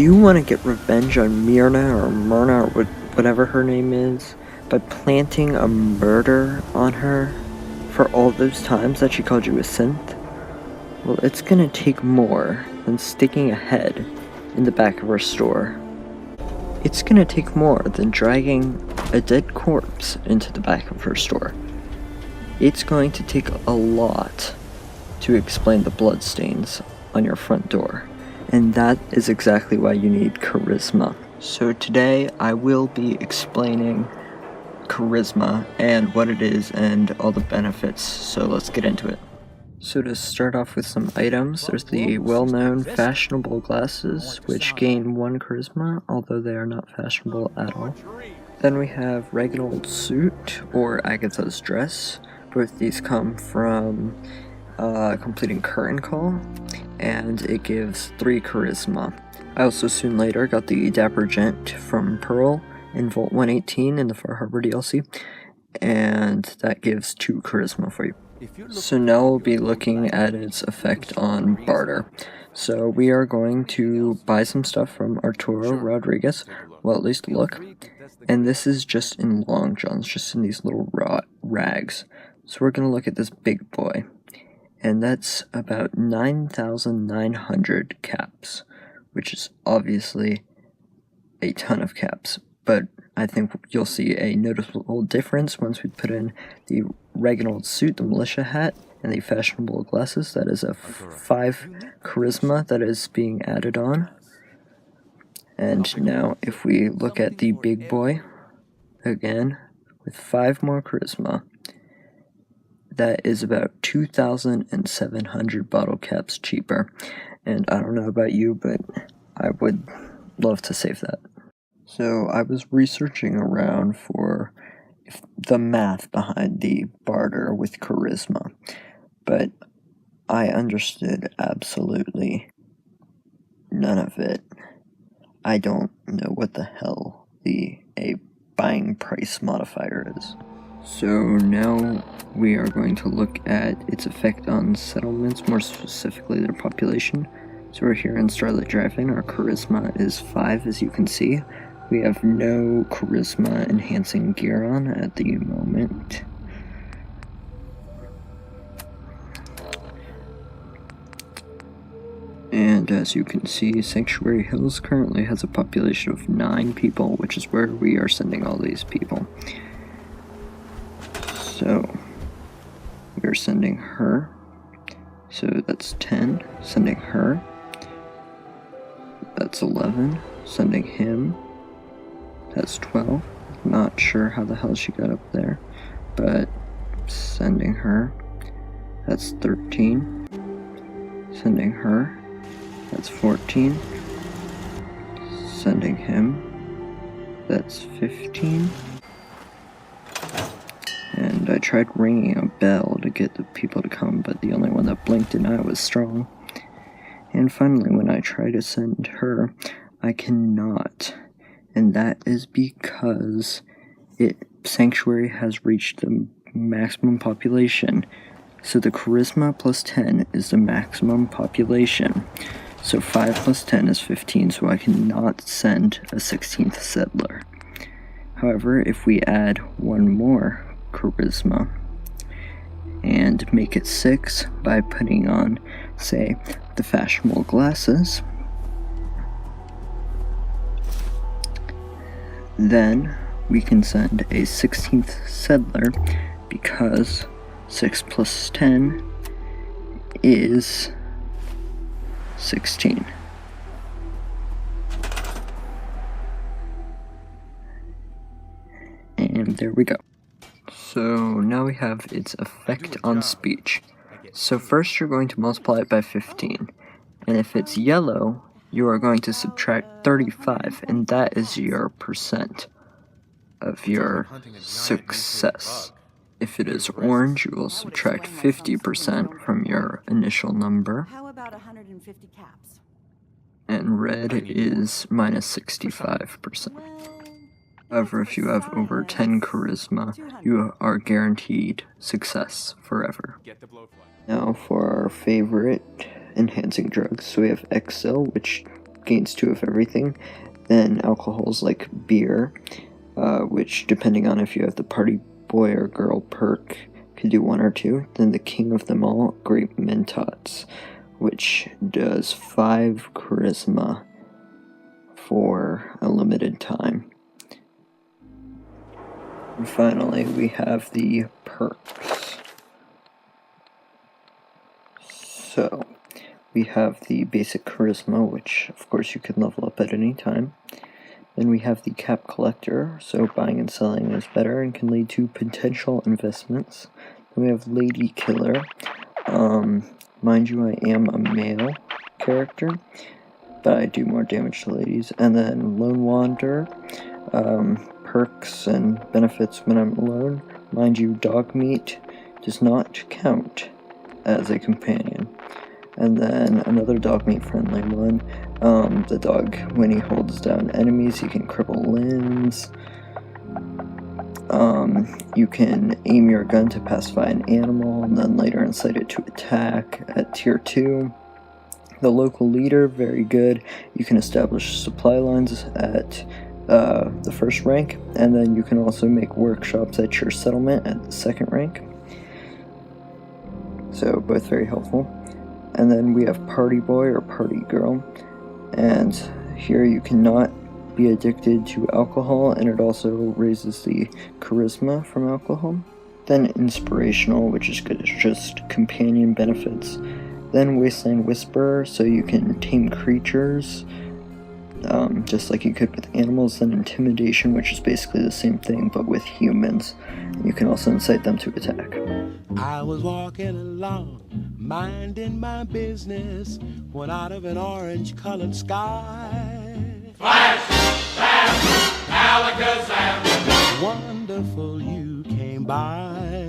Do you want to get revenge on Myrna or whatever her name is by planting a murder on her for all those times that she called you a synth? Well, it's gonna take more than sticking a head in the back of her store. It's gonna take more than dragging a dead corpse into the back of her store. It's going to take a lot to explain the bloodstains on your front door. And that is exactly why you need charisma. So today I will be explaining charisma and what it is and all the benefits, so let's get into it. So to start off with some items, there's the well-known fashionable glasses, which gain 1 charisma, although they are not fashionable at all. Then we have Reginald's suit, or Agatha's dress. Both these come from completing curtain call, and it gives 3 charisma. I also soon later got the Dapper Gent from Pearl in Vault 118 in the Far Harbor DLC, and that gives 2 charisma for you. So now we'll be looking at its effect on barter. So we are going to buy some stuff from Arturo Rodriguez, well at least look, and this is just in long johns, just in these little rags. So we're going to look at this big boy, and that's about 9,900 caps, which is obviously a ton of caps, but I think you'll see a noticeable difference once we put in the Reginald suit, the militia hat, and the fashionable glasses. That is a 5 charisma that is being added on. And now if we look at the big boy, again, with 5 more charisma, that is about 2,700 bottle caps cheaper. And I don't know about you, but I would love to save that. So I was researching around for the math behind the barter with charisma, but I understood absolutely none of it. I don't know what the hell a buying price modifier is. So now we are going to look at its effect on settlements, more specifically their population. So we're here in Starlight Drive-In. Our charisma is 5, as you can see. We have no charisma enhancing gear on at the moment. And as you can see, Sanctuary Hills currently has a population of 9 people, which is where we are sending all these people. So we are sending her. So that's 10. Sending her. That's 11. Sending him. That's 12. Not sure how the hell she got up there, but sending her. That's 13. Sending her. That's 14. Sending him. That's 15. And I tried ringing a bell to get the people to come, but the only one that blinked an eye was Strong. And finally, when I try to send her, I cannot. And that is because Sanctuary has reached the maximum population. So the charisma plus 10 is the maximum population. So 5 plus 10 is 15, so I cannot send a 16th settler. However, if we add 1 more charisma and make it 6 by putting on, say, the fashionable glasses, then we can send a 16th settler because 6 plus 10 is 16. And there we go. So now we have its effect on speech. So first you're going to multiply it by 15. And if it's yellow, you are going to subtract 35, and that is your percent of your success. If it is orange, you will subtract 50% from your initial number. How about 150 caps? And red is minus 65%. However, if you have over 10 charisma, you are guaranteed success forever. Now for our favorite enhancing drugs. So we have XL, which gains 2 of everything. Then alcohols like beer, which depending on if you have the party boy or girl perk, could do 1 or 2. Then the king of them all, grape mentats, which does 5 charisma for a limited time. And finally, we have the perks. So, we have the basic charisma, which of course you can level up at any time. Then we have the cap collector, so buying and selling is better and can lead to potential investments. Then we have lady killer. Mind you, I am a male character, but I do more damage to ladies. And then lone wanderer, perks and benefits when I'm alone. Mind you, dog meat does not count as a companion. And then another dog meat friendly one, the dog, when he holds down enemies, he can cripple limbs. You can aim your gun to pacify an animal, and then later incite it to attack at tier 2. The local leader, very good. You can establish supply lines at the 1st rank, and then you can also make workshops at your settlement at the 2nd rank. So both very helpful. And then we have party boy or party girl, and here you cannot be addicted to alcohol, and it also raises the charisma from alcohol. Then inspirational, which is good, it's just companion benefits. Then wasteland whisperer, so you can tame creatures, just like you could with animals. Then intimidation, which is basically the same thing but with humans. You can also incite them to attack. I was walking along, minding my business, when out of an orange-colored sky, Flash, bam, alakazam. wonderful you came by.